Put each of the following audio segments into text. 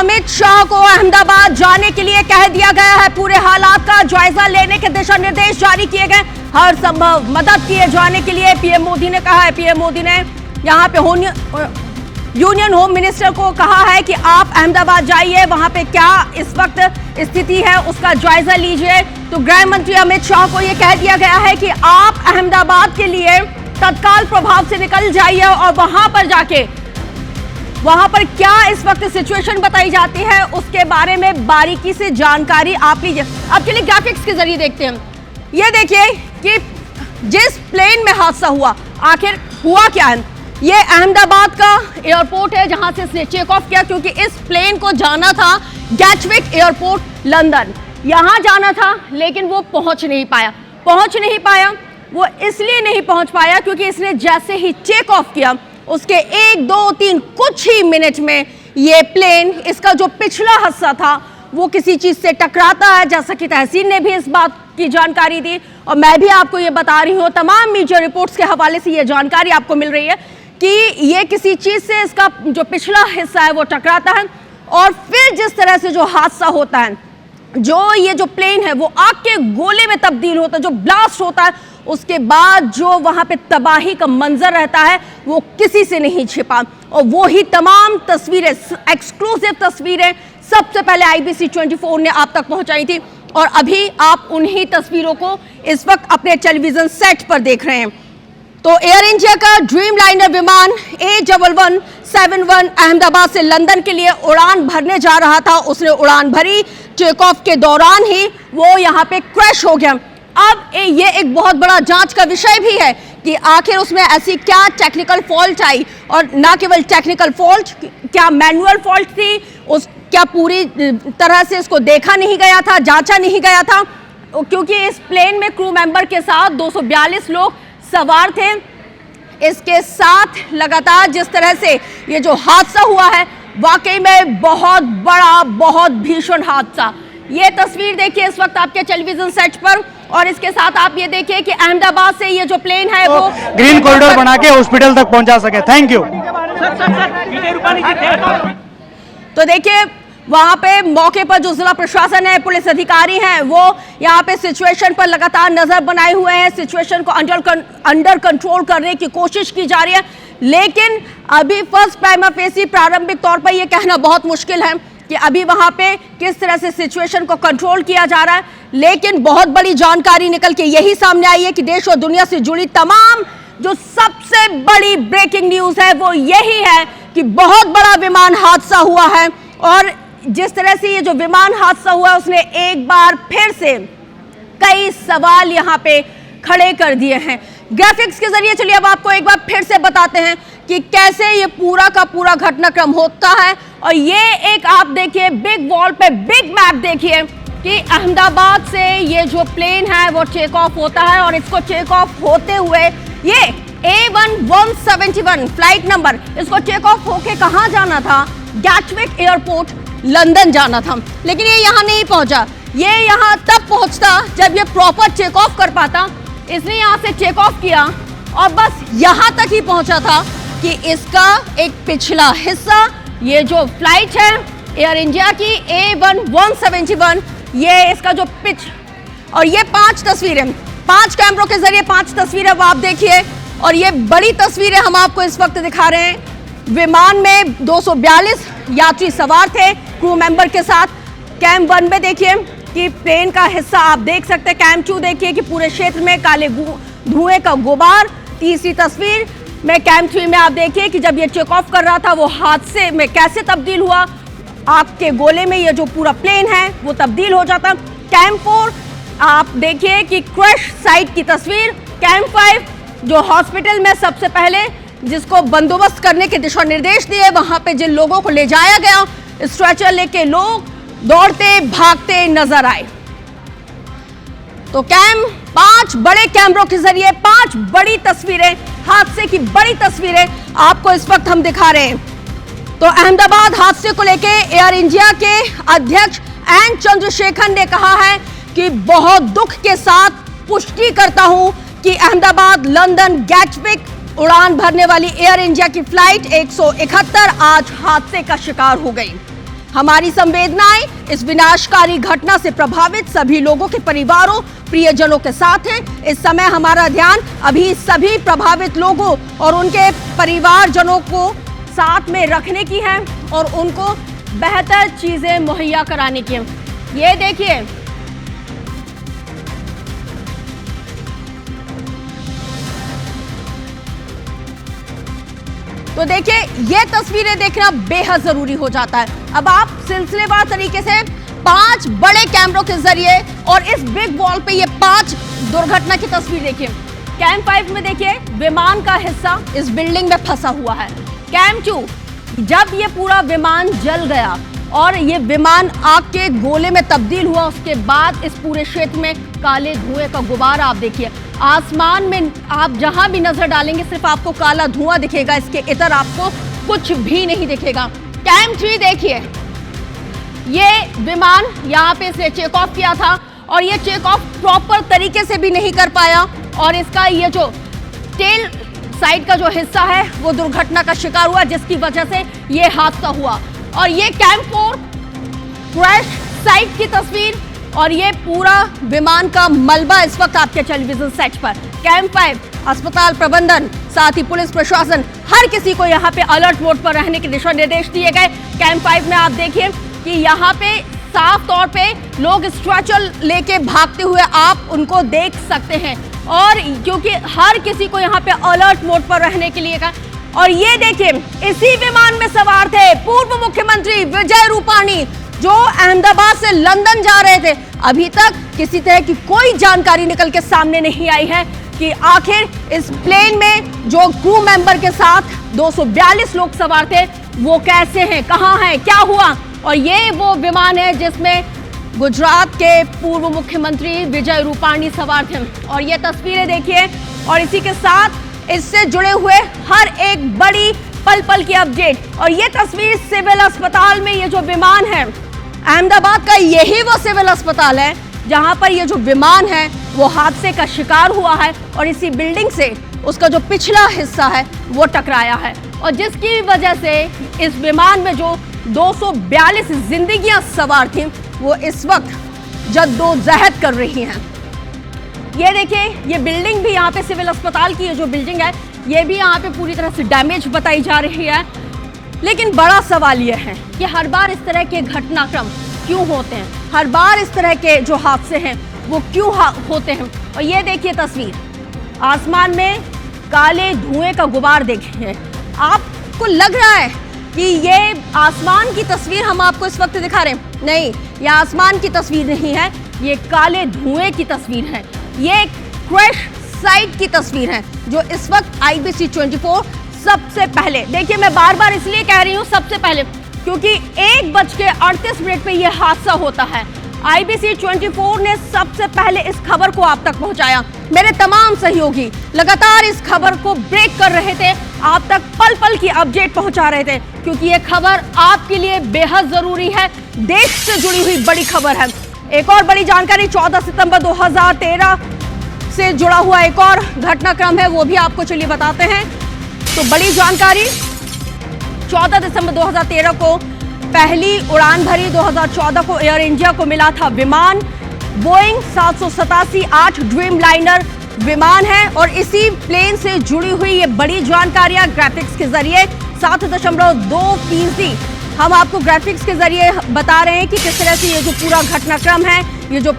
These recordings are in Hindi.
अमित शाह को अहमदाबाद जाने के लिए कह दिया गया है। पूरे हालात का जायजा लेने के दिशा निर्देश जारी किए गए। हर संभव मदद किए जाने के लिए पीएम मोदी ने कहा है। पीएम मोदी ने यहाँ पे यूनियन होम मिनिस्टर को कहा है कि आप अहमदाबाद जाइए, वहां पे क्या इस वक्त स्थिति है उसका जायजा लीजिए। तो गृह मंत्री अमित शाह को यह कह दिया गया है कि आप अहमदाबाद के लिए तत्काल प्रभाव से निकल जाइए और वहां पर जाके वहां पर क्या इस वक्त सिचुएशन बताई जाती है उसके बारे में बारीकी से जानकारी आप लीजिए। अब चलिए ग्राफिक्स के जरिए देखते हैं। ये देखिए कि जिस प्लेन में हादसा हुआ आखिर हुआ क्या है। ये अहमदाबाद का एयरपोर्ट है जहां से इसने टेक ऑफ किया, क्योंकि इस प्लेन को जाना था गैटविक एयरपोर्ट लंदन, यहां जाना था, लेकिन वो पहुंच नहीं पाया। वो इसलिए नहीं पहुंच पाया क्योंकि इसने जैसे ही टेक ऑफ किया उसके 1, 2, 3 कुछ ही मिनट में ये प्लेन, इसका जो पिछला हिस्सा था वो किसी चीज से टकराता है, जैसा कि तहसीन ने भी इस बात की जानकारी दी और मैं भी आपको ये बता रही हूँ। तमाम मीडिया रिपोर्ट्स के हवाले से ये जानकारी आपको मिल रही है कि ये किसी चीज से इसका जो पिछला हिस्सा है वो टकराता है और फिर जिस तरह से जो हादसा होता है, जो ये जो प्लेन है वो आग के गोले में तब्दील होता है, जो ब्लास्ट होता है, उसके बाद जो वहां पे तबाही का मंजर रहता है वो किसी से नहीं छिपा। और वो ही तमाम तस्वीरें, एक्सक्लूसिव तस्वीरें सबसे पहले IBC 24 ने आप तक पहुंचाई थी और अभी आप उन्हीं तस्वीरों को इस वक्त अपने टेलीविजन सेट पर देख रहे हैं। तो एयर इंडिया का ड्रीम लाइनर विमान A1171 अहमदाबाद से लंदन के लिए उड़ान भरने जा रहा था। उसने उड़ान भरी, टेक ऑफ के दौरान ही वो यहाँ पे क्रैश हो गया। अब ये एक बहुत बड़ा जांच का विषय भी है कि आखिर उसमें ऐसी क्या टेक्निकल फॉल्ट आई, और ना केवल टेक्निकल फॉल्ट, क्या मैनुअल फॉल्ट थी, उस क्या पूरी तरह से इसको देखा नहीं गया था, जांचा नहीं गया था, क्योंकि इस प्लेन में क्रू मेंबर के साथ 242 लोग सवार थे। इसके साथ लगातार जिस तरह से ये जो हादसा हुआ है वाकई में बहुत बड़ा, बहुत भीषण हादसा। ये तस्वीर देखिए इस वक्त आपके टेलीविजन सेट पर, और इसके साथ आप ये देखिए कि अहमदाबाद से ये जो प्लेन है वो ग्रीन कॉरिडोर बना के हॉस्पिटल तक पहुंचा सके। Thank you. तो देखिए वहां पे मौके पर जो जिला प्रशासन है, पुलिस अधिकारी हैं, वो यहाँ पे सिचुएशन पर लगातार नजर बनाए हुए हैं। सिचुएशन को अंडर कंट्रोल करने की कोशिश की जा रही है, लेकिन अभी फर्स्ट प्राइमा फेसी प्रारंभिक तौर पर यह कहना बहुत मुश्किल है कि अभी वहां पे किस तरह से सिचुएशन को कंट्रोल किया जा रहा है। लेकिन बहुत बड़ी जानकारी निकल के यही सामने आई है कि देश और दुनिया से जुड़ी तमाम जो सबसे बड़ी ब्रेकिंग न्यूज है वो यही है कि बहुत बड़ा विमान हादसा हुआ है। और जिस तरह से ये जो विमान हादसा हुआ है उसने एक बार फिर से कई सवाल यहाँ पे खड़े कर दिए हैं। ग्राफिक्स के जरिए चलिए अब आपको एक बार फिर से बताते हैं कि कैसे ये पूरा का पूरा घटनाक्रम होता है। और ये एक आप देखिए बिग वॉल पे बिग मैप देखिए कि अहमदाबाद से ये जो प्लेन है वो टेक ऑफ होता है और इसको टेक ऑफ होते हुए ये A1171 फ्लाइट नंबर, इसको टेक ऑफ होके कहाँ जाना था? गैटविक एयरपोर्ट लंदन जाना था। लेकिन ये यहाँ नहीं पहुंचा, ये यहाँ तब पहुंचता जब ये प्रॉपर टेक ऑफ कर पाता। इसने यहाँ से टेक ऑफ किया और बस यहाँ तक ही पहुंचा था कि इसका एक पिछला हिस्सा, ये जो फ्लाइट है एयर इंडिया की A1171, ये इसका जो पिच, और ये 5 तस्वीरें, 5 कैमरों के जरिए 5 तस्वीरें वो आप देखिए। और ये बड़ी तस्वीरें हम आपको इस वक्त दिखा रहे हैं। विमान में 242 यात्री सवार थे क्रू मेंबर के साथ। कैम 1 में देखिए कि प्लेन का हिस्सा आप देख सकते हैं। कैम 2 देखिए कि पूरे क्षेत्र में काले धुएं का गुबार। तीसरी तस्वीर में कैम 3 में आप देखिए कि जब ये टेक ऑफ कर रहा था वो हादसे में कैसे तब्दील हुआ, आग के गोले में ये जो पूरा प्लेन है वो तब्दील हो जाता। कैम 4 आप देखिए कि क्रैश साइट की तस्वीर। कैम 5 जो हॉस्पिटल में सबसे पहले जिसको बंदोबस्त करने के दिशा निर्देश दिए, वहां पे जिन लोगों को ले जाया गया, स्ट्रेचर लेके लोग दौड़ते भागते नजर आए। तो कैम 5 बड़े कैमरों के जरिए 5 बड़ी तस्वीरें, हादसे की बड़ी तस्वीरें आपको इस वक्त हम दिखा रहे हैं। तो अहमदाबाद हादसे को लेके एयर इंडिया के अध्यक्ष एन चंद्रशेखर ने कहा है कि बहुत दुख के साथ पुष्टि करता हूं कि अहमदाबाद लंदन गैटविक उड़ान भरने वाली एयर इंडिया की फ्लाइट 171 आज हादसे का शिकार हो गई। हमारी संवेदनाएं इस विनाशकारी घटना से प्रभावित सभी लोगों के परिवारों, प्रियजनों के साथ है। इस समय हमारा ध्यान अभी सभी प्रभावित लोगों और उनके परिवारजनों को साथ में रखने की है और उनको बेहतर चीजें मुहैया कराने की है। ये देखिए, तो देखिए ये तस्वीरें देखना बेहद जरूरी हो जाता है। अब आप सिलसिलेवार तरीके से 5 बड़े कैमरों के जरिए और इस बिग वॉल पे ये 5 दुर्घटना की तस्वीर देखिए। कैम 5 में देखिए विमान का हिस्सा इस बिल्डिंग में फंसा हुआ है। कैम 2, जब ये पूरा विमान जल गया और ये विमान आग के गोले में तब्दील हुआ, उसके बाद इस पूरे क्षेत्र में काले धुएं का गुबार आप देखिए। आसमान में आप जहां भी नजर डालेंगे सिर्फ आपको काला धुआं दिखेगा, इसके इतर आपको कुछ भी नहीं दिखेगा। कैम 3 देखिए, ये विमान यहाँ पे इसने टेक ऑफ किया था और ये टेक ऑफ प्रॉपर तरीके से भी नहीं कर पाया और इसका ये जो टेल साइड का जो हिस्सा है वो दुर्घटना का शिकार हुआ, जिसकी वजह से ये हादसा हुआ। और ये कैम 4 क्रैश साइट की तस्वीर और ये पूरा विमान का मलबा इस वक्त आपके टेलीविजन सेट पर। कैम 5 अस्पताल प्रबंधन, साथ ही पुलिस प्रशासन, हर किसी को यहाँ पे अलर्ट मोड पर रहने के दिशा निर्देश दिए गए। कैम 5 में आप देखिए कि यहाँ पे साफ तौर पे लोग स्ट्रेचर लेके भागते हुए आप उनको देख सकते हैं और क्योंकि हर किसी को यहाँ पे अलर्ट मोड पर रहने के लिए कहा। और ये देखिए, इसी विमान में सवार थे पूर्व मुख्यमंत्री विजय रूपाणी जो अहमदाबाद से लंदन जा रहे थे। अभी तक किसी तरह की कोई जानकारी निकल के सामने नहीं आई है कि आखिर इस प्लेन में जो क्रू मेंबर के साथ 242 लोग सवार थे वो कैसे हैं, कहां हैं, क्या हुआ। और ये वो विमान है जिसमें गुजरात के पूर्व मुख्यमंत्री विजय रूपाणी सवार थे। और ये तस्वीरें देखिए और इसी के साथ इससे जुड़े हुए हर एक बड़ी पल पल की अपडेट। और ये तस्वीर सिविल अस्पताल में, ये जो विमान है अहमदाबाद का, यही वो सिविल अस्पताल है जहां पर ये जो विमान है वो हादसे का शिकार हुआ है और इसी बिल्डिंग से उसका जो पिछला हिस्सा है वो टकराया है और जिसकी वजह से इस विमान में जो 242 जिंदगियां सवार थीं वो इस वक्त जद्दोजहद कर रही हैं। ये देखिए, ये बिल्डिंग भी यहाँ पे सिविल अस्पताल की ये जो बिल्डिंग है ये भी यहाँ पे पूरी तरह से डैमेज बताई जा रही है। लेकिन बड़ा सवाल ये है कि हर बार इस तरह के घटनाक्रम क्यों होते हैं, हर बार इस तरह के जो हादसे हैं वो क्यों होते हैं। और ये देखिए तस्वीर, आसमान में काले धुएं का गुबार देखिए। आपको लग रहा है कि ये आसमान की तस्वीर हम आपको इस वक्त दिखा रहे हैं, नहीं, ये आसमान की तस्वीर नहीं है, ये काले धुएं की तस्वीर है। ये क्रैश साइट की तस्वीर है जो इस वक्त IBC 24 सबसे पहले, देखिए मैं बार बार इसलिए कह रही हूं सबसे पहले क्योंकि 1:38 पे यह हादसा होता है। IBC 24 ने सबसे पहले इस खबर को आप तक पहुंचाया। मेरे तमाम सहयोगी लगातार इस खबर को ब्रेक कर रहे थे, आप तक पल पल की अपडेट पहुंचा रहे थे क्योंकि यह खबर आपके लिए बेहद जरूरी है, देश से जुड़ी हुई बड़ी खबर है। एक और बड़ी जानकारी 14 सितंबर 2013 से जुड़ा हुआ एक और घटनाक्रम है, वो भी आपको चलिए बताते हैं। तो बड़ी जानकारी, 14 दिसंबर 2013 को पहली उड़ान भरी। 2014 को एयर इंडिया को मिला था विमान, बोइंग 787-8 ड्रीम लाइनर विमान है और इसी प्लेन से जुड़ी हुई ये बड़ी जानकारियां ग्राफिक्स के जरिए 7.2% हम आपको ग्राफिक्स के जरिए बता रहे हैं कि किस तरह से ये जो पूरा घटनाक्रम है, ये जो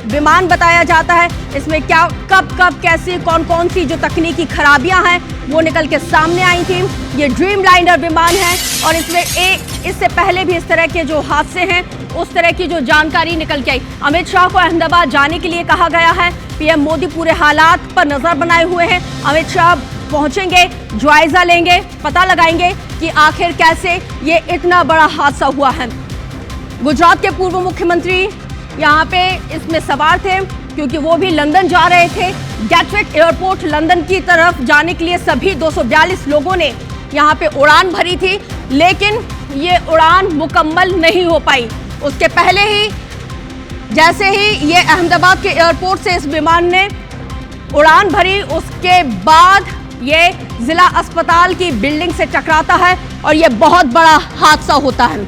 विमान बताया जाता है, इसमें क्या कब कैसे कौन सी जो तकनीकी खराबियां हैं वो निकल के सामने आई थी। ये ड्रीम लाइनर विमान है और इसमें इससे पहले भी इस तरह के जो हादसे हैं उस तरह की जो जानकारी निकल के आई। अमित शाह को अहमदाबाद जाने के लिए कहा गया है, PM मोदी पूरे हालात पर नजर बनाए हुए हैं। अमित शाह पहुंचेंगे, जायजा लेंगे, पता लगाएंगे कि आखिर कैसे ये इतना बड़ा हादसा हुआ है। गुजरात के पूर्व मुख्यमंत्री यहाँ पे इसमें सवार थे क्योंकि वो भी लंदन जा रहे थे। गैटविक एयरपोर्ट लंदन की तरफ जाने के लिए सभी 242 लोगों ने यहाँ पे उड़ान भरी थी, लेकिन ये उड़ान मुकम्मल नहीं हो पाई। उसके पहले ही जैसे ही ये अहमदाबाद के एयरपोर्ट से इस विमान ने उड़ान भरी, उसके बाद ये जिला अस्पताल की बिल्डिंग से टकराता है और ये बहुत बड़ा हादसा होता है।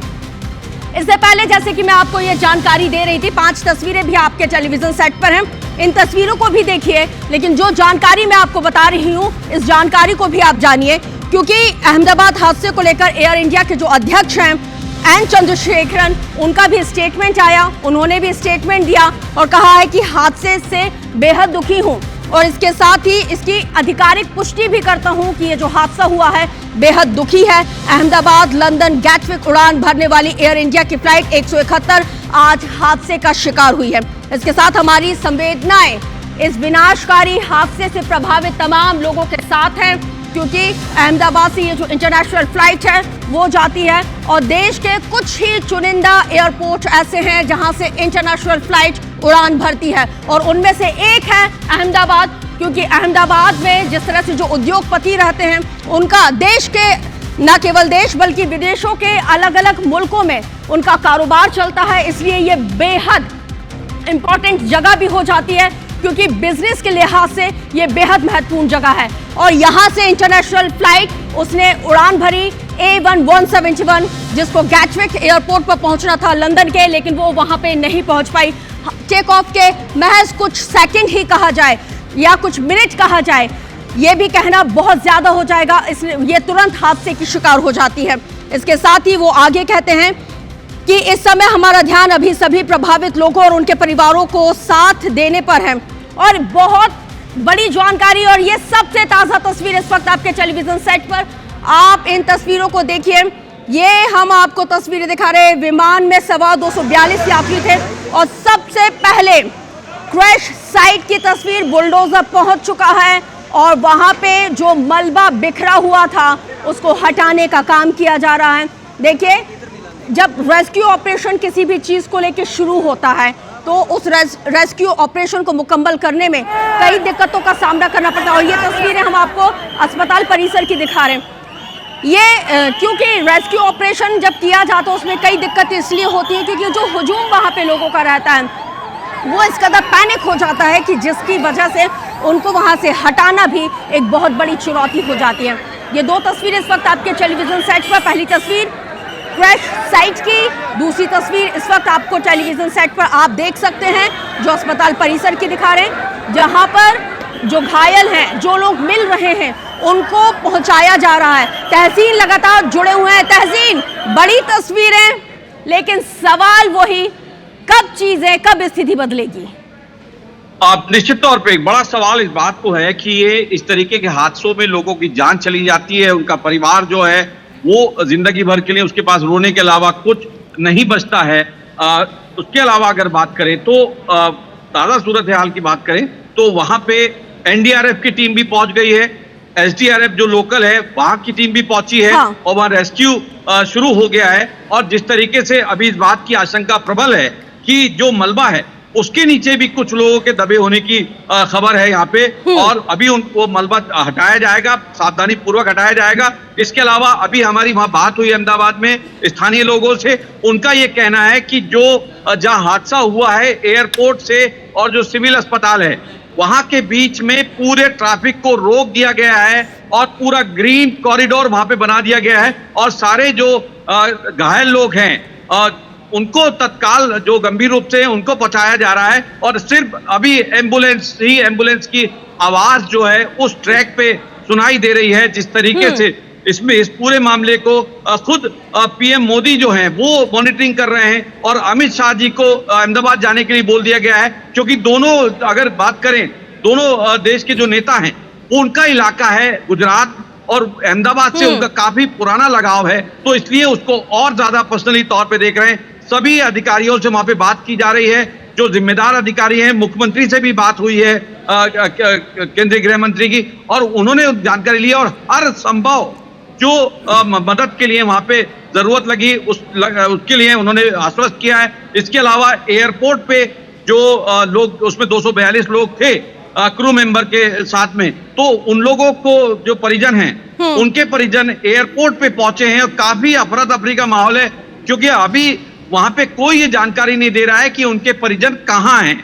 इससे पहले जैसे कि मैं आपको ये जानकारी दे रही थी, 5 तस्वीरें भी आपके टेलीविजन सेट पर हैं, इन तस्वीरों को भी देखिए, लेकिन जो जानकारी मैं आपको बता रही हूं इस जानकारी को भी आप जानिए, क्योंकि अहमदाबाद हादसे को लेकर एयर इंडिया के जो अध्यक्ष हैं एन चंद्रशेखरन, उनका भी स्टेटमेंट आया, उन्होंने भी स्टेटमेंट दिया और कहा है कि हादसे से बेहद दुखी हूं और इसके साथ ही इसकी आधिकारिक पुष्टि भी करता हूं कि ये जो हादसा हुआ है बेहद दुखी है। अहमदाबाद लंदन गैटविक उड़ान भरने वाली एयर इंडिया की फ्लाइट 171 आज हादसे का शिकार हुई है। इसके साथ हमारी संवेदनाएं इस विनाशकारी हादसे से प्रभावित तमाम लोगों के साथ हैं, क्योंकि अहमदाबाद से ये जो इंटरनेशनल फ्लाइट है वो जाती है और देश के कुछ ही चुनिंदा एयरपोर्ट ऐसे हैं जहां से इंटरनेशनल फ्लाइट उड़ान भरती है और उनमें से एक है अहमदाबाद, क्योंकि अहमदाबाद में जिस तरह से जो उद्योगपति रहते हैं उनका देश के न केवल देश बल्कि विदेशों के अलग अलग मुल्कों में उनका कारोबार चलता है, इसलिए ये बेहद इंपॉर्टेंट जगह भी हो जाती है, क्योंकि बिजनेस के लिहाज से ये बेहद महत्वपूर्ण जगह है। और यहाँ से इंटरनेशनल फ्लाइट उसने उड़ान भरी A1171, जिसको गैटविक एयरपोर्ट पर पहुंचना था लंदन के, लेकिन वो वहां पे नहीं पहुंच पाई। टेक ऑफ के महज कुछ सेकंड ही कहा जाए या कुछ मिनट कहा जाए, ये भी कहना बहुत ज्यादा हो जाएगा, इसलिए ये तुरंत हादसे की शिकार हो जाती है। इसके साथ ही वो आगे कहते हैं कि इस समय हमारा ध्यान अभी सभी प्रभावित लोगों और उनके परिवारों को साथ देने पर है। और बहुत बड़ी जानकारी और ये सबसे ताजा तस्वीर इस वक्त आपके टेलीविजन सेट पर, आप इन तस्वीरों को देखिए। ये हम आपको तस्वीरें दिखा रहे हैं, विमान में सवार 242 यात्री थे और सबसे पहले क्रैश साइट की तस्वीर, बुलडोजर पहुंच चुका है और वहां पे जो मलबा बिखरा हुआ था उसको हटाने का काम किया जा रहा है। देखिए, जब रेस्क्यू ऑपरेशन किसी भी चीज को लेकर शुरू होता है तो उस रेस्क्यू ऑपरेशन को मुकम्मल करने में कई दिक्कतों का सामना करना पड़ता है और ये तस्वीरें हम आपको अस्पताल परिसर की दिखा रहे हैं। ये क्योंकि रेस्क्यू ऑपरेशन जब किया जाता है उसमें कई दिक्कतें इसलिए होती हैं क्योंकि जो हुजूम वहाँ पे लोगों का रहता है वो इस कदर पैनिक हो जाता है कि जिसकी वजह से उनको वहाँ से हटाना भी एक बहुत बड़ी चुनौती हो जाती है। ये 2 तस्वीरें इस वक्त आपके टेलीविजन सेट पर, पहली तस्वीर क्रैश साइट की, दूसरी तस्वीर इस वक्त आपको टेलीविजन सेट पर आप देख सकते हैं जो अस्पताल परिसर की दिखा रहे हैं, जहां पर जो घायल हैं, जो लोग मिल रहे हैं, उनको पहुंचाया जा रहा है। तहसीन लगातार जुड़े हुए हैं। तहसीन, बड़ी तस्वीरें, लेकिन सवाल वही, कब स्थिति बदलेगी? आप निश्चित तौर पे एक बड़ा सवाल इस बात को है कि ये इस तरीके के हादसों में लोगों की जान चली जाती है, उनका परिवार जो है वो जिंदगी भर के लिए उसके पास रोने के अलावा कुछ नहीं बचता है। उसके अलावा अगर बात करें तो ताज़ा सूरत हाल की बात करें तो वहां पे एनडीआरएफ की टीम भी पहुंच गई है, एसडीआरएफ जो लोकल है वहां की टीम भी पहुंची है। हाँ। और वहां रेस्क्यू शुरू हो गया है और जिस तरीके से अभी इस बात की आशंका प्रबल है कि जो मलबा है उसके नीचे भी कुछ लोगों के दबे होने की खबर है यहाँ पे, और अभी उनको मलबा हटाया जाएगा, सावधानी पूर्वक हटाया जाएगा। इसके अलावा अभी हमारी वहां बात हुई अहमदाबाद में स्थानीय लोगों से, उनका ये कहना है कि जो जहाँ हादसा हुआ है एयरपोर्ट से और जो सिविल अस्पताल है वहां के बीच में पूरे ट्रैफिक को रोक दिया गया है और पूरा ग्रीन कॉरिडोर वहां पे बना दिया गया है और सारे जो घायल लोग हैं उनको तत्काल जो गंभीर रूप से उनको पहुंचाया जा रहा है और सिर्फ अभी एम्बुलेंस की आवाज जो है उस ट्रैक पे सुनाई दे रही है। जिस तरीके से इसमें इस पूरे मामले को खुद पीएम मोदी जो हैं वो मॉनिटरिंग कर रहे हैं और अमित शाह जी को अहमदाबाद जाने के लिए बोल दिया गया है, क्योंकि दोनों अगर बात करें दोनों देश के जो नेता हैं वो उनका इलाका है गुजरात और अहमदाबाद से उनका काफी पुराना लगाव है, तो इसलिए उसको और ज्यादा पर्सनली तौर पे देख रहे हैं। सभी अधिकारियों से वहां पे बात की जा रही है, जो जिम्मेदार अधिकारी हैं, मुख्यमंत्री से भी बात हुई है केंद्रीय गृह मंत्री की, और उन्होंने जानकारी ली और हर संभव जो मदद के लिए वहां पे जरूरत लगी उसके लिए उन्होंने आश्वस्त किया है। इसके अलावा एयरपोर्ट पे जो लोग, उसमें 242 लोग थे क्रू मेंबर के साथ में, तो उन लोगों को जो परिजन हैं उनके परिजन एयरपोर्ट पे पहुंचे हैं और काफी अफरा तफरी का माहौल है, क्योंकि अभी वहां पे कोई ये जानकारी नहीं दे रहा है कि उनके परिजन कहाँ हैं।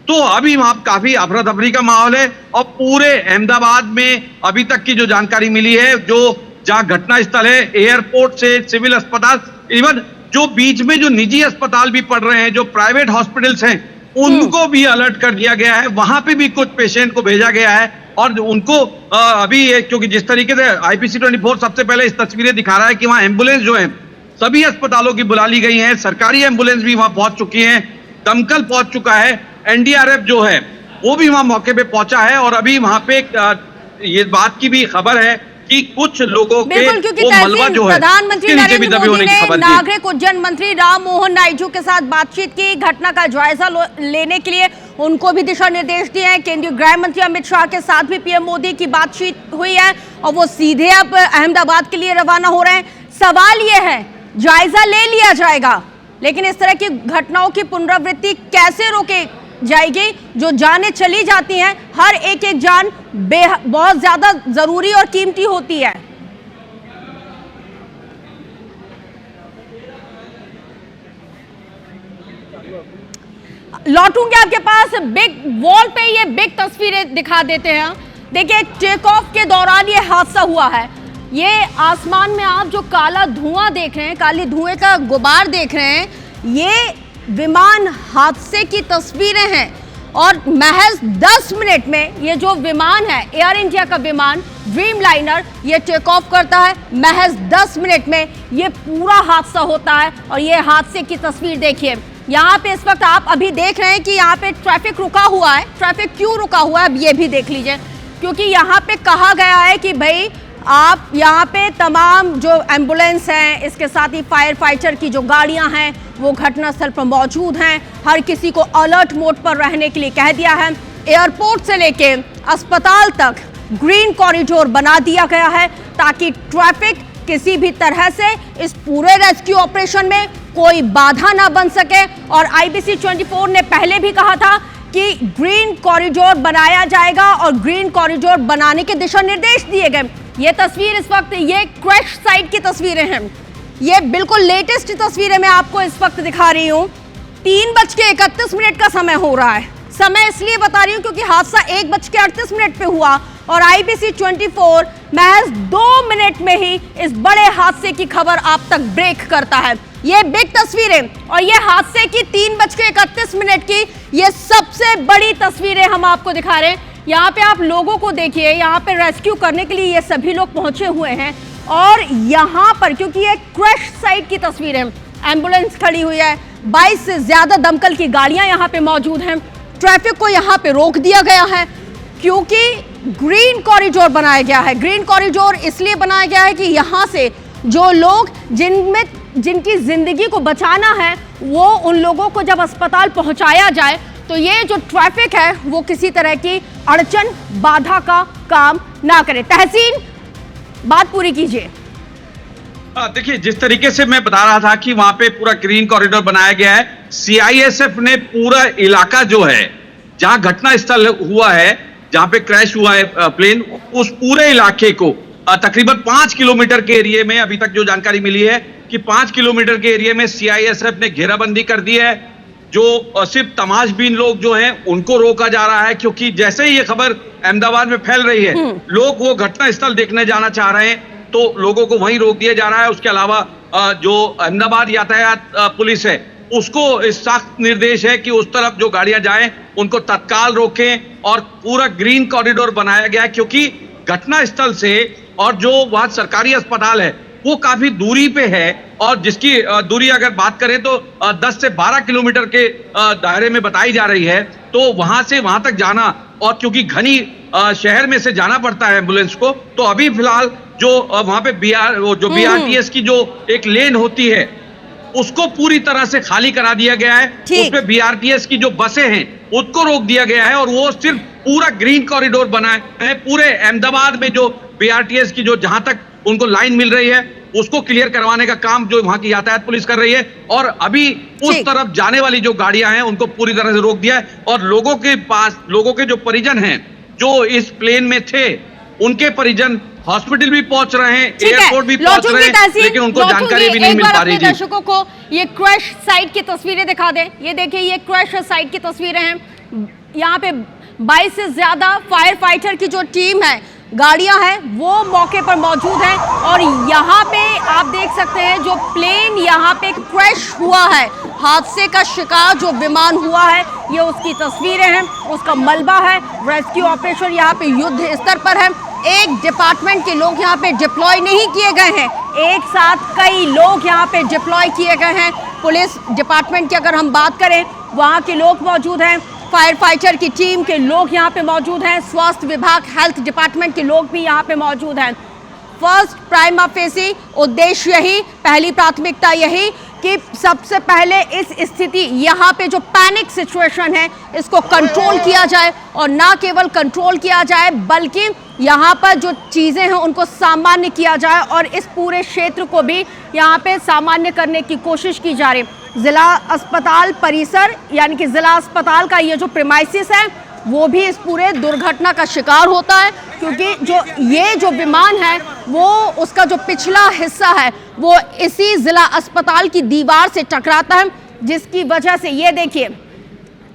तो अभी वहां काफी अफरा तफरी का माहौल है और पूरे अहमदाबाद में अभी तक की जो जानकारी मिली है, जो जहां घटना स्थल है एयरपोर्ट से सिविल अस्पताल, इवन जो बीच में जो निजी अस्पताल भी पड़ रहे हैं, जो प्राइवेट हॉस्पिटल्स हैं, उनको भी अलर्ट कर दिया गया है। वहां पे भी कुछ पेशेंट को भेजा गया है और उनको अभी क्योंकि जिस तरीके से IPC 24 सबसे पहले इस तस्वीरें दिखा रहा है कि वहां एम्बुलेंस जो है सभी अस्पतालों की बुला ली गई है, सरकारी एम्बुलेंस भी वहां पहुंच चुकी है, दमकल पहुंच चुका है, NDRF जो है वो भी वहां मौके पे पहुंचा है। और अभी वहां पे ये बात की भी खबर है कि कुछ लोगों के क्योंकि वो मलबा जो है प्रधानमंत्री नरेंद्र मोदी ने नागरिक उड्डयन मंत्री राम मोहन नायडू के साथ बातचीत की, घटना का जायजा लेने के लिए उनको भी दिशा निर्देश दिए हैं। केंद्रीय गृह मंत्री अमित शाह के साथ भी PM मोदी की बातचीत हुई है और वो सीधे अब अहमदाबाद के लिए रवाना हो रहे हैं। सवाल ये है, जायजा ले लिया जाएगा, लेकिन इस तरह की घटनाओं की पुनरावृत्ति कैसे रोके जाएगी? जो जानें चली जाती हैं, हर एक जान बहुत ज्यादा जरूरी और कीमती होती है। लौटूंगे आपके पास, बिग वॉल पे ये बिग तस्वीरें दिखा देते हैं। देखिए, टेक ऑफ के दौरान ये हादसा हुआ है। ये आसमान में आप जो काला धुआं देख रहे हैं, काली धुएं का गुबार देख रहे हैं, ये विमान हादसे की तस्वीरें हैं। और महज 10 मिनट में ये जो विमान है, एयर इंडिया का विमान ड्रीम लाइनर, ये टेक ऑफ करता है। महज 10 मिनट में ये पूरा हादसा होता है। और ये हादसे की तस्वीर देखिए, यहाँ पे इस वक्त आप अभी देख रहे हैं कि यहाँ पे ट्रैफिक रुका हुआ है। ट्रैफिक क्यों रुका हुआ है अब ये भी देख लीजिए, क्योंकि यहाँ पे कहा गया है कि भाई आप यहाँ पे तमाम जो एम्बुलेंस हैं, इसके साथ ही फायर फाइटर की जो गाड़ियाँ हैं वो घटनास्थल पर मौजूद हैं। हर किसी को अलर्ट मोड पर रहने के लिए कह दिया है। एयरपोर्ट से लेके अस्पताल तक ग्रीन कॉरिडोर बना दिया गया है ताकि ट्रैफिक किसी भी तरह से इस पूरे रेस्क्यू ऑपरेशन में कोई बाधा ना बन सके। और IPC 24 ने पहले भी कहा था कि ग्रीन कॉरिडोर बनाया जाएगा और ग्रीन कॉरिडोर बनाने के दिशा निर्देश दिए गए। ये तस्वीर इस वक्त, ये क्रैश साइट की तस्वीरें हैं। ये बिल्कुल लेटेस्ट तस्वीरें मैं आपको इस वक्त दिखा रही हूँ। 3:31 का समय हो रहा है। समय इसलिए बता रही हूँ क्योंकि हादसा 1:38 पे हुआ और IPC 24 महज 2 मिनट में ही इस बड़े हादसे की खबर आप तक ब्रेक करता है। ये बिग तस्वीरें और ये हादसे की 3:31 की ये सबसे बड़ी तस्वीरें हम आपको दिखा रहे हैं। यहाँ पे आप लोगों को देखिए, यहाँ पे रेस्क्यू करने के लिए ये सभी लोग पहुंचे हुए हैं। और यहाँ पर क्योंकि ये क्रैश साइट की तस्वीर है, एम्बुलेंस खड़ी हुई है, 22 से ज्यादा दमकल की गाड़ियां यहाँ पे मौजूद हैं। ट्रैफिक को यहाँ पे रोक दिया गया है क्योंकि ग्रीन कॉरिडोर बनाया गया है। ग्रीन कॉरिडोर इसलिए बनाया गया है कि यहाँ से जो लोग जिनकी जिंदगी को बचाना है, वो उन लोगों को जब अस्पताल पहुंचाया जाए तो ये जो ट्रैफिक है वो किसी तरह की अड़चन बाधा का काम ना करे। तहसीन, बात पूरी कीजिए। देखिए, जिस तरीके से मैं बता रहा था कि वहां पे पूरा ग्रीन कॉरिडोर बनाया गया है। CISF ने पूरा इलाका जो है जहां घटना स्थल हुआ है, जहां पे क्रैश हुआ है प्लेन, उस पूरे इलाके को तकरीबन 5 किलोमीटर के एरिया में, अभी तक जो जानकारी मिली है कि 5 किलोमीटर के एरिया में CISF ने घेराबंदी कर दी है। जो सिर्फ तमाशबीन लोग जो हैं उनको रोका जा रहा है, क्योंकि जैसे ही ये खबर अहमदाबाद में फैल रही है, लोग वो घटना स्थल देखने जाना चाह रहे हैं तो लोगों को वहीं रोक दिया जा रहा है। उसके अलावा जो अहमदाबाद यातायात पुलिस है उसको सख्त निर्देश है कि उस तरफ जो गाड़ियां जाएं उनको तत्काल रोकें और पूरा ग्रीन कॉरिडोर बनाया गया है, क्योंकि घटना स्थल से और जो वहां सरकारी अस्पताल है वो काफी दूरी पे है। और जिसकी दूरी अगर बात करें तो 10 से 12 किलोमीटर के दायरे में बताई जा रही है। तो वहां से वहां तक जाना, और क्योंकि घनी शहर में से जाना पड़ता है एम्बुलेंस को, तो अभी फिलहाल जो वहां पे BRTS की जो एक लेन होती है उसको पूरी तरह से खाली करा दिया गया है। उसमें BRTS की जो बसें हैं उसको रोक दिया गया है और वो सिर्फ पूरा ग्रीन कॉरिडोर बना है। पूरे अहमदाबाद में जो BRTS की जो जहां तक उनको लाइन मिल रही है उसको क्लियर करवाने का काम जो वहां की यातायात पुलिस कर रही है। और अभी उस तरफ जाने वाली जो गाड़ियां हैं उनको पूरी तरह से रोक दिया है। और लोगों के पास, लोगों के जो परिजन हैं जो इस प्लेन में थे, उनके परिजन हॉस्पिटल भी पहुंच रहे हैं, एयरपोर्ट भी पहुंच रहे हैं, लेकिन उनको जानकारी भी नहीं मिल पा रही। दर्शकों को ये क्रैश साइट की तस्वीरें दिखा दें। ये देखिए, ये क्रैश साइट की तस्वीरें हैं। यहाँ पे 22 से ज्यादा फायर फाइटर की जो टीम है गाड़ियां हैं वो मौके पर मौजूद हैं और यहाँ पे आप देख सकते हैं जो प्लेन यहाँ पे क्रैश हुआ है, हादसे का शिकार जो विमान हुआ है, ये उसकी तस्वीरें हैं, उसका मलबा है। रेस्क्यू ऑपरेशन यहाँ पे युद्ध स्तर पर है। एक डिपार्टमेंट के लोग यहाँ पे डिप्लॉय नहीं किए गए हैं, एक साथ कई लोग यहाँ पे डिप्लॉय किए गए हैं। पुलिस डिपार्टमेंट की अगर हम बात करें, वहाँ के लोग मौजूद हैं, फायर फाइटर की टीम के लोग यहाँ पे मौजूद हैं, स्वास्थ्य विभाग हेल्थ डिपार्टमेंट के लोग भी यहाँ पे मौजूद हैं। फर्स्ट प्राइमा फेसी उद्देश्य यही, पहली प्राथमिकता यही कि सबसे पहले इस स्थिति यहाँ पे जो पैनिक सिचुएशन है इसको कंट्रोल किया जाए और ना केवल कंट्रोल किया जाए बल्कि यहाँ पर जो चीज़ें हैं उनको सामान्य किया जाए और इस पूरे क्षेत्र को भी यहाँ पे सामान्य करने की कोशिश की जा रही है। ज़िला अस्पताल परिसर यानी कि ज़िला अस्पताल का ये जो प्रीमाइसिस है वो भी इस पूरे दुर्घटना का शिकार होता है, क्योंकि ये जो विमान है वो उसका जो पिछला हिस्सा है वो इसी ज़िला अस्पताल की दीवार से टकराता है, जिसकी वजह से ये देखिए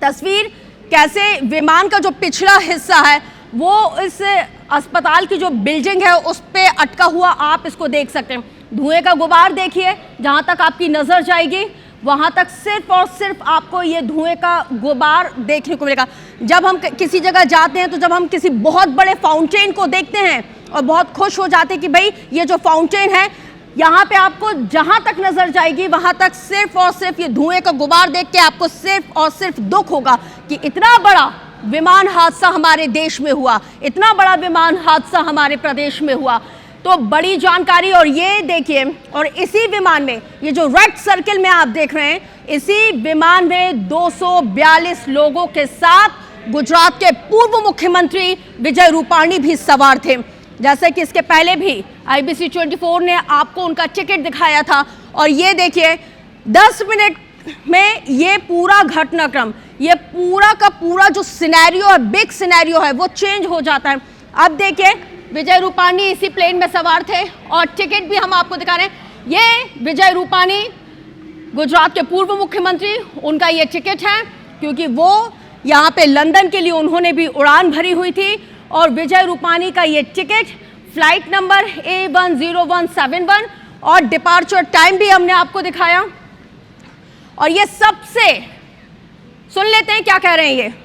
तस्वीर कैसे विमान का जो पिछला हिस्सा है वो इस अस्पताल की जो बिल्डिंग है उस पे अटका हुआ आप इसको देख सकते हैं। धुएं का गुबार देखिए, जहाँ तक आपकी नज़र जाएगी वहाँ तक सिर्फ और सिर्फ आपको ये धुएं का गुबार देखने को मिलेगा। जब हम किसी जगह जाते हैं तो जब हम किसी बहुत बड़े फाउंटेन को देखते हैं और बहुत खुश हो जाते हैं कि भाई ये जो फाउंटेन है यहाँ पे आपको जहाँ तक नज़र जाएगी वहाँ तक सिर्फ और सिर्फ ये धुएं का गुबार देख के आपको सिर्फ और सिर्फ दुख होगा कि इतना बड़ा विमान हादसा हमारे देश में हुआ, इतना बड़ा विमान हादसा हमारे प्रदेश में हुआ। तो बड़ी जानकारी। और ये देखिए, और इसी विमान में ये जो रेड सर्किल में आप देख रहे हैं, इसी विमान में 242 लोगों के साथ गुजरात के पूर्व मुख्यमंत्री विजय रूपाणी भी सवार थे। जैसे कि इसके पहले भी IBC 24 ने आपको उनका टिकट दिखाया था और ये देखिए 10 मिनट में ये पूरा घटनाक्रम, ये पूरा का पूरा जो सिनेरियो है, बिग सिनेरियो है, वो चेंज हो जाता है। अब देखिए विजय रूपाणी इसी प्लेन में सवार थे और टिकट भी हम आपको दिखा रहे हैं। ये विजय रूपाणी गुजरात के पूर्व मुख्यमंत्री, उनका ये टिकट है क्योंकि वो यहाँ पे लंदन के लिए उन्होंने भी उड़ान भरी हुई थी और विजय रूपाणी का ये टिकट फ्लाइट नंबर A10171 और डिपार्चर टाइम भी हमने आपको दिखाया। और ये सबसे सुन लेते हैं क्या कह रहे हैं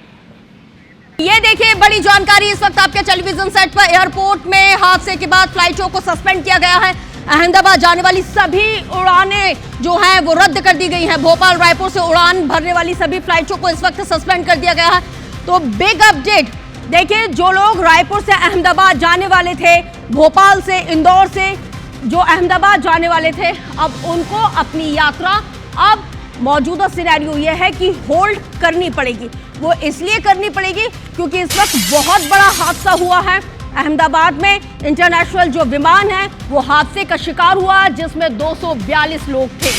ये देखिए बड़ी जानकारी इस वक्त आपके टेलीविजन सेट पर। एयरपोर्ट में हादसे के बाद फ्लाइटों को सस्पेंड किया गया है। अहमदाबाद जाने वाली सभी उड़ानें जो हैं वो रद्द कर दी गई हैं। भोपाल रायपुर से उड़ान भरने वाली सभी फ्लाइटों को इस वक्त सस्पेंड कर दिया गया है। तो बिग अपडेट देखिए, जो लोग रायपुर से अहमदाबाद जाने वाले थे, भोपाल से, इंदौर से जो अहमदाबाद जाने वाले थे, अब उनको अपनी यात्रा अब मौजूदा सिनेरियो ये है कि होल्ड करनी पड़ेगी। वो इसलिए करनी पड़ेगी क्योंकि इस वक्त बहुत बड़ा हादसा हुआ है अहमदाबाद में। इंटरनेशनल जो विमान है वो हादसे का शिकार हुआ जिसमें 242 लोग थे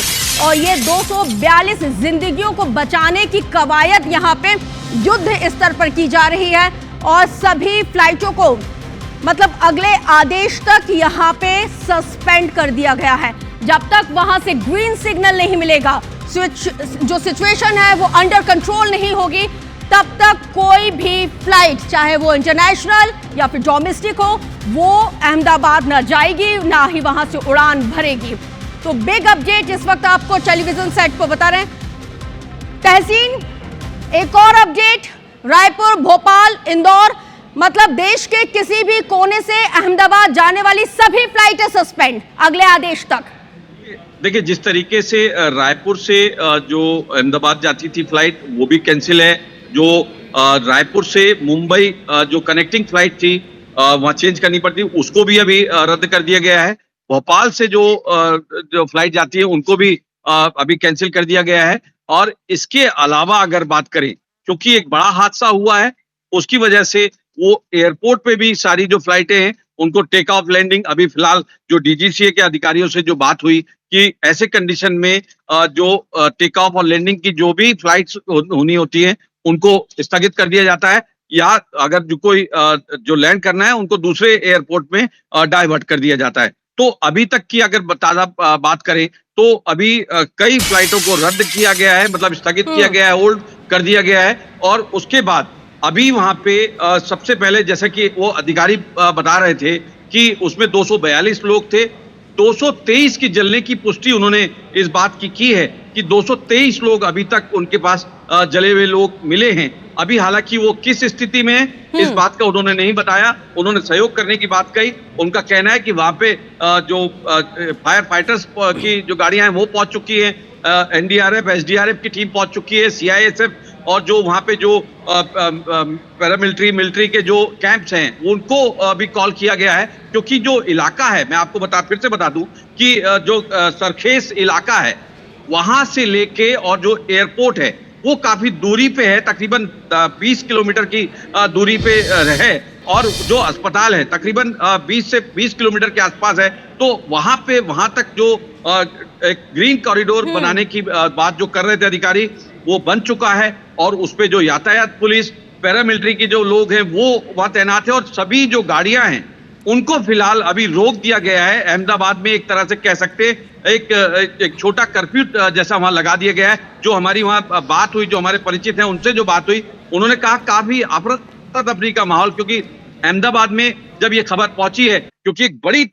और ये 242 जिंदगियों को बचाने की कवायद यहाँ पे युद्ध स्तर पर की जा रही है और सभी फ्लाइटों को मतलब अगले आदेश तक यहाँ पे सस्पेंड कर दिया गया है। जब तक वहां से ग्रीन सिग्नल नहीं मिलेगा, जो सिचुएशन है वो अंडर कंट्रोल नहीं होगी, तब तक कोई भी फ्लाइट, चाहे वो इंटरनेशनल या फिर डोमेस्टिक हो, वो अहमदाबाद ना जाएगी, ना ही वहां से उड़ान भरेगी। तो बिग अपडेट इस वक्त आपको टेलीविजन सेट पर बता रहे हैं। तहसीन, एक और अपडेट, रायपुर, भोपाल, इंदौर, मतलब देश के किसी भी कोने से अहमदाबाद जाने वाली सभी फ्लाइटें सस्पेंड अगले आदेश तक। देखिए, जिस तरीके से रायपुर से जो अहमदाबाद जाती थी फ्लाइट वो भी कैंसिल है। जो रायपुर से मुंबई जो कनेक्टिंग फ्लाइट थी वहां चेंज करनी पड़ती, उसको भी अभी रद्द कर दिया गया है। भोपाल से जो फ्लाइट जाती है उनको भी अभी कैंसिल कर दिया गया है। और इसके अलावा अगर बात करें, क्योंकि एक बड़ा हादसा हुआ है उसकी वजह से वो एयरपोर्ट पे भी सारी जो फ्लाइटें हैं उनको टेक ऑफ लैंडिंग, अभी फिलहाल जो DGCA के अधिकारियों से जो बात हुई कि ऐसे कंडीशन में जो टेक ऑफ और लैंडिंग की जो भी फ्लाइट्स होनी होती है उनको स्थगित कर दिया जाता है, या अगर जो कोई जो लैंड करना है उनको दूसरे एयरपोर्ट में डाइवर्ट कर दिया जाता है। तो अभी तक की अगर ताजा बात करें तो अभी कई फ्लाइटों को रद्द किया गया है, मतलब स्थगित किया गया है, होल्ड कर दिया गया है। और उसके बाद अभी वहां पे सबसे पहले जैसा कि वो अधिकारी बता रहे थे कि उसमें 242 लोग थे। 223 की जलने की पुष्टि उन्होंने इस बात की है कि 223 लोग अभी तक उनके पास जले हुए लोग मिले हैं। अभी हालांकि वो किस स्थिति में है इस बात का उन्होंने नहीं बताया। उन्होंने सहयोग करने की बात कही। उनका कहना है कि वहां पे जो फायर फाइटर्स की जो गाड़ियां हैं वो पहुंच चुकी हैं, एनडीआरएफ एसडीआरएफ की टीम पहुंच चुकी है, सीआईएसएफ और जो वहां पे जो पैरामिलिट्री मिलिट्री के जो कैंप्स हैं उनको भी कॉल किया गया है, क्योंकि जो इलाका है मैं आपको फिर से बता दूं कि जो सरखेस इलाका है वहां से लेके और जो एयरपोर्ट है वो काफी दूरी पे है, तकरीबन 20 किलोमीटर की दूरी पे है और जो अस्पताल है तकरीबन 20 से 20 किलोमीटर के आसपास है। तो वहां तक जो एक ग्रीन कॉरिडोर बनाने की बात जो कर रहे थे अधिकारी वो बन चुका है और उस पे जो यातायात पुलिस पैरामिलिट्री के जो लोग हैं वो वहां तैनात है और सभी जो गाड़ियां हैं उनको फिलहाल अभी रोक दिया गया है। अहमदाबाद में एक तरह से कह सकते एक छोटा कर्फ्यू जैसा वहां लगा दिया गया है। जो हमारी वहां बात हुई, जो हमारे परिचित हैं उनसे जो बात हुई, उन्होंने कहा काफी अफरा तफरी का माहौल, क्योंकि अहमदाबाद में जब ये खबर पहुंची है, क्योंकि एक बड़ी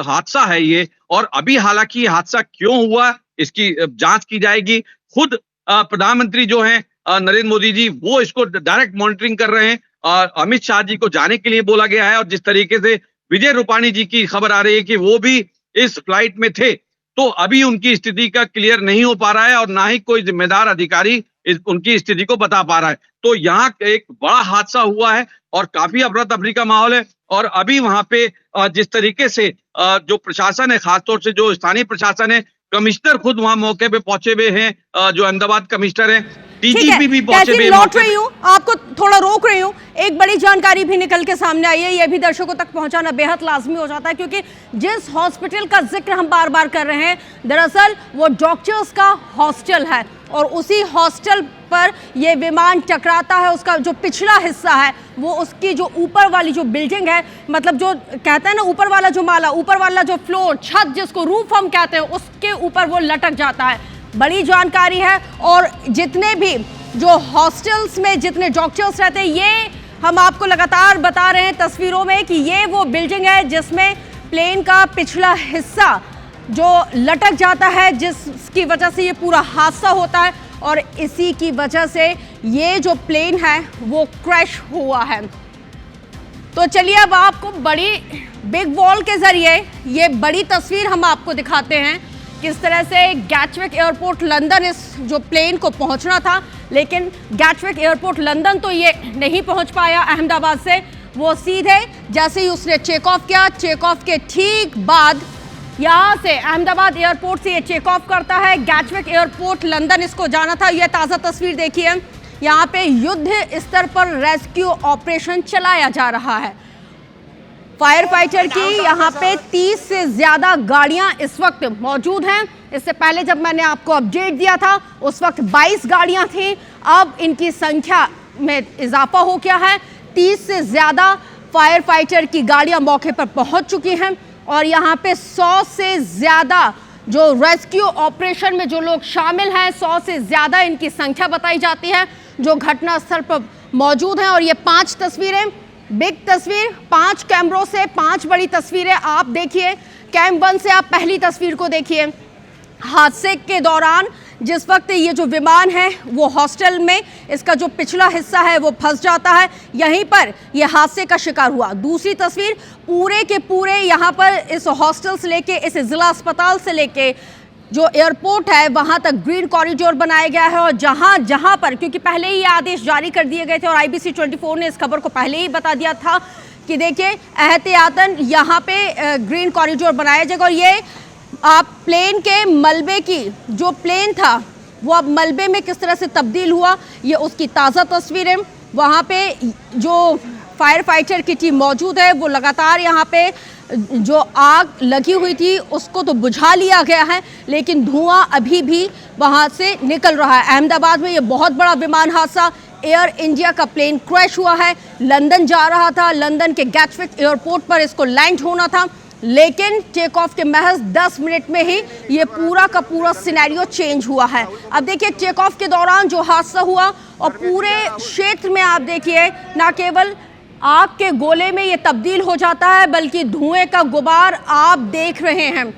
हादसा है ये और अभी हालांकि ये हादसा क्यों हुआ इसकी जांच की जाएगी। खुद प्रधानमंत्री जो हैं नरेंद्र मोदी जी वो इसको डायरेक्ट मॉनिटरिंग कर रहे हैं और अमित शाह जी को जाने के लिए बोला गया है और जिस तरीके से विजय रूपाणी जी की खबर आ रही है कि वो भी इस फ्लाइट में थे, तो अभी उनकी स्थिति का क्लियर नहीं हो पा रहा है और ना ही कोई जिम्मेदार अधिकारी उनकी स्थिति को बता पा रहा है। तो यहाँ एक बड़ा हादसा हुआ है और काफी अफरा तफरी का माहौल है और अभी वहां पे जिस तरीके से जो प्रशासन है, खासतौर से जो स्थानीय प्रशासन है, कमिश्नर खुद वहां मौके पे पहुंचे हुए हैं, जो अहमदाबाद कमिश्नर हैं, डीजीपी भी पहुंचे हुए हैं। लौट रही हूँ, आपको थोड़ा रोक रही हूँ। एक बड़ी जानकारी भी निकल के सामने आई है, ये भी दर्शकों तक पहुंचाना बेहद लाजमी हो जाता है, क्योंकि जिस हॉस्पिटल का जिक्र हम बार बार कर रहे हैं दरअसल वो डॉक्टर्स का हॉस्टल है और उसी हॉस्टल पर ये विमान टकराता है। उसका जो पिछला हिस्सा है वो उसकी जो ऊपर वाली जो बिल्डिंग है, मतलब जो कहते हैं ना ऊपर वाला जो माला, ऊपर वाला जो फ्लोर, छत जिसको रूफ हम कहते हैं, उसके ऊपर वो लटक जाता है। बड़ी जानकारी है और जितने भी जो हॉस्टल्स में जितने डॉक्टर्स रहते हैं ये हम आपको लगातार बता रहे हैं तस्वीरों में कि ये वो बिल्डिंग है जिसमें प्लेन का पिछला हिस्सा जो लटक जाता है, जिसकी वजह से ये पूरा हादसा होता है और इसी की वजह से ये जो प्लेन है वो क्रैश हुआ है। तो चलिए अब आपको बड़ी बिग वॉल के जरिए ये बड़ी तस्वीर हम आपको दिखाते हैं किस तरह से गैटविक एयरपोर्ट लंदन इस जो प्लेन को पहुंचना था, लेकिन गैटविक एयरपोर्ट लंदन तो ये नहीं पहुंच पाया अहमदाबाद से। वो सीधे जैसे ही उसने टेक ऑफ किया, टेक ऑफ के ठीक बाद यहाँ से अहमदाबाद एयरपोर्ट से ये टेक ऑफ करता है। गैटविक एयरपोर्ट लंदन इसको जाना था। ये ताज़ा तस्वीर देखिए, यहाँ पे युद्ध स्तर पर रेस्क्यू ऑपरेशन चलाया जा रहा है। फायर फाइटर की यहाँ पे 30 से ज़्यादा गाड़ियाँ इस वक्त मौजूद हैं। इससे पहले जब मैंने आपको अपडेट दिया था उस वक्त 22 गाड़ियाँ थीं, अब इनकी संख्या में इजाफा हो गया है। 30 से ज़्यादा फायर फाइटर की गाड़ियाँ मौके पर पहुँच चुकी हैं और यहाँ पे 100 से ज़्यादा जो रेस्क्यू ऑपरेशन में जो लोग शामिल हैं, 100 से ज़्यादा इनकी संख्या बताई जाती है जो घटनास्थल पर मौजूद हैं। और ये 5 तस्वीरें, बिग तस्वीर, 5 कैमरों से 5 बड़ी तस्वीरें आप देखिए। कैम 1 से आप पहली तस्वीर को देखिए। हादसे के दौरान जिस वक्त ये जो विमान है वो हॉस्टल में इसका जो पिछला हिस्सा है वो फंस जाता है, यहीं पर ये हादसे का शिकार हुआ। दूसरी तस्वीर, पूरे के पूरे यहाँ पर इस हॉस्टल से लेके इस जिला अस्पताल से लेके जो एयरपोर्ट है वहाँ तक ग्रीन कॉरिडोर बनाया गया है और जहाँ जहाँ पर, क्योंकि पहले ही ये आदेश जारी कर दिए गए थे और IBC 24 ने इस खबर को पहले ही बता दिया था कि देखिए एहतियातन यहाँ पे ग्रीन कॉरिडोर बनाया जाएगा। और ये आप प्लेन के मलबे की, जो प्लेन था वो अब मलबे में किस तरह से तब्दील हुआ, ये उसकी ताज़ा तस्वीरें। वहाँ पे जो फायर फाइटर की टीम मौजूद है वो लगातार यहाँ पे जो आग लगी हुई थी उसको तो बुझा लिया गया है, लेकिन धुआं अभी भी वहाँ से निकल रहा है। अहमदाबाद में ये बहुत बड़ा विमान हादसा, एयर इंडिया का प्लेन क्रैश हुआ है, लंदन जा रहा था, लंदन के गैटविक एयरपोर्ट पर इसको लैंड होना था। लेकिन टेक ऑफ के महज 10 मिनट में ही ये पूरा का पूरा सिनेरियो चेंज हुआ है। अब देखिए टेक ऑफ के दौरान जो हादसा हुआ और पूरे क्षेत्र में आप देखिए ना केवल आग के गोले में ये तब्दील हो जाता है बल्कि धुएं का गुबार आप देख रहे हैं।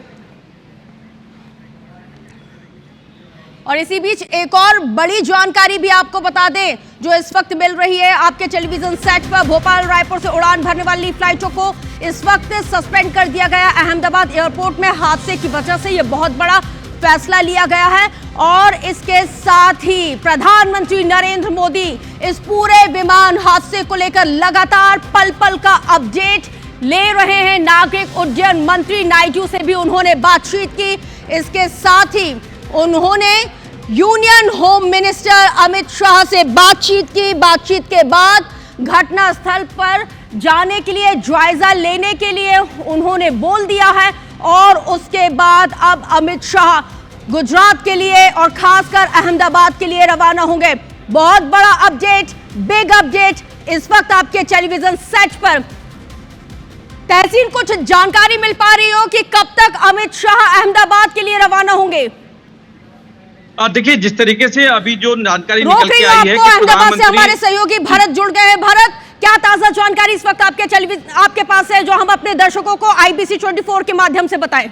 और इसी बीच एक और बड़ी जानकारी भी आपको बता दें जो इस वक्त मिल रही है आपके टेलीविजन सेट पर। भोपाल रायपुर से उड़ान भरने वाली फ्लाइटों को इस वक्त सस्पेंड कर दिया गया। अहमदाबाद एयरपोर्ट में हादसे की वजह से यह बहुत बड़ा फैसला लिया गया है और इसके साथ ही प्रधानमंत्री नरेंद्र मोदी इस पूरे विमान हादसे को लेकर लगातार पल पल का अपडेट ले रहे हैं। नागरिक उड्डयन मंत्री नायडू से भी उन्होंने बातचीत की। इसके साथ ही उन्होंने union home minister Amit Shah से बातचीत की। बातचीत के बाद घटना स्थल पर जाने के लिए, जायजा लेने के लिए उन्होंने बोल दिया है और उसके बाद अब अमित शाह गुजरात के लिए और खासकर अहमदाबाद के लिए रवाना होंगे। बहुत बड़ा अपडेट, बिग अपडेट इस वक्त आपके टेलीविजन सेट पर। तहसीन, कुछ जानकारी मिल पा रही हो कि कब तक अमित शाह अहमदाबाद के लिए रवाना होंगे? देखिए जिस तरीके से अभी जो जानकारी रोक निकल रही के हूं आई है आपको, कि अहमदाबाद से हमारे प्रधानमंत्री सहयोगी भरत जुड़ गए हैं। भरत, क्या ताजा जानकारी इस वक्त आपके टेलीविजन आपके पास है जो हम अपने दर्शकों को IBC 24 के माध्यम से बताएं?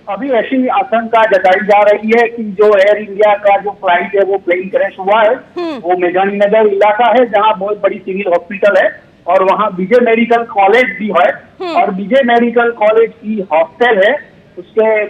अभी ऐसी आशंका जताई जा रही है कि जो एयर इंडिया का जो फ्लाइट है वो प्लेन क्रैश हुआ है। वो मेजानी नगर इलाका है जहां बहुत बड़ी सिविल हॉस्पिटल है और वहां विजय मेडिकल कॉलेज भी है और विजय मेडिकल कॉलेज की हॉस्टल है, उसके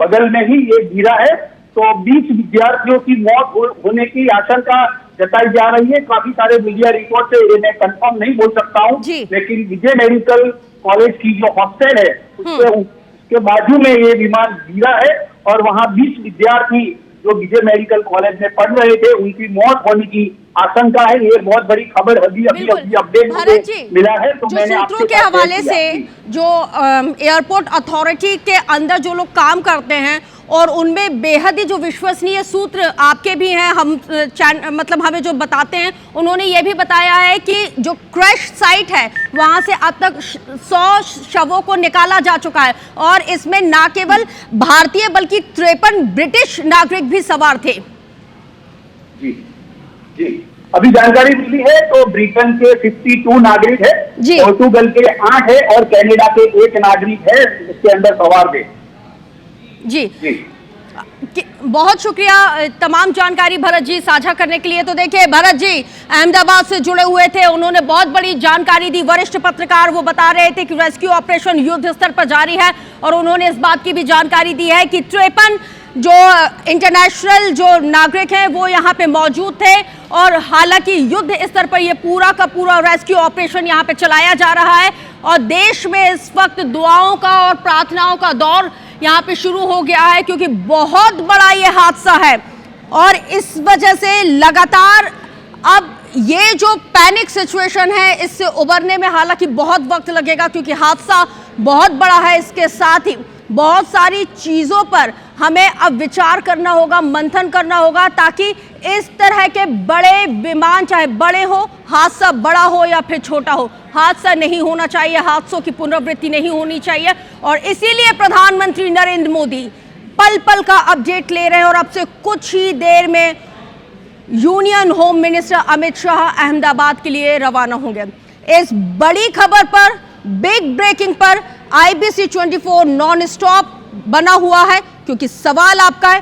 बगल में ही ये गिरा है। तो 20 विद्यार्थियों की मौत होने की आशंका जताई जा रही है। काफी सारे मीडिया रिपोर्ट से ये मैं कंफर्म नहीं बोल सकता हूँ, लेकिन विजय मेडिकल कॉलेज की जो हॉस्टल है उसके बाजू में ये विमान गिरा है और वहाँ 20 विद्यार्थी जो विजय मेडिकल कॉलेज में पढ़ रहे थे उनकी मौत होने की आशंका है। ये बहुत बड़ी खबर अभी अपडेट मिला है। तो मैंने सूत्रों के हवाले से जो एयरपोर्ट अथॉरिटी के अंदर जो लोग काम करते हैं और उनमें बेहद ही जो विश्वसनीय सूत्र आपके भी हैं, हम मतलब हमें जो बताते हैं, उन्होंने ये भी बताया है कि जो क्रैश साइट है वहां से अब तक 100 शवों को निकाला जा चुका है और इसमें ना केवल भारतीय बल्कि 53 ब्रिटिश नागरिक भी सवार थे। जी जी, अभी जानकारी मिली है तो ब्रिटेन के 52 नागरिक है, पोर्टुगल के 8 है और कनाडा के 1 नागरिक है इसके अंदर सवार थे। जी बहुत शुक्रिया तमाम जानकारी भरत जी साझा करने के लिए। तो देखिए भरत जी अहमदाबाद से जुड़े हुए थे, उन्होंने बहुत बड़ी जानकारी दी। वरिष्ठ पत्रकार वो बता रहे थे कि रेस्क्यू ऑपरेशन युद्ध स्तर पर जारी है और उन्होंने इस बात की भी जानकारी दी है कि 53 जो इंटरनेशनल जो नागरिक हैं वो यहाँ पे मौजूद थे और हालांकि युद्ध स्तर पर ये पूरा का पूरा रेस्क्यू ऑपरेशन यहाँ पे चलाया जा रहा है और देश में इस वक्त दुआओं का और प्रार्थनाओं का दौर यहाँ पे शुरू हो गया है क्योंकि बहुत बड़ा ये हादसा है और इस वजह से लगातार अब ये जो पैनिक सिचुएशन है इससे उबरने में हालांकि बहुत वक्त लगेगा क्योंकि हादसा बहुत बड़ा है। इसके साथ ही बहुत सारी चीज़ों पर हमें अब विचार करना होगा, मंथन करना होगा ताकि इस तरह के बड़े विमान, चाहे बड़े हो, हादसा बड़ा हो या फिर छोटा हो, हादसा नहीं होना चाहिए, हादसों की पुनरावृत्ति नहीं होनी चाहिए। और इसीलिए प्रधानमंत्री नरेंद्र मोदी पल पल का अपडेट ले रहे हैं और अब से कुछ ही देर में union home minister Amit Shah Ahmedabad के लिए रवाना होंगे। इस बड़ी खबर पर, बिग ब्रेकिंग पर IBC 24 नॉन स्टॉप बना हुआ है क्योंकि सवाल आपका है,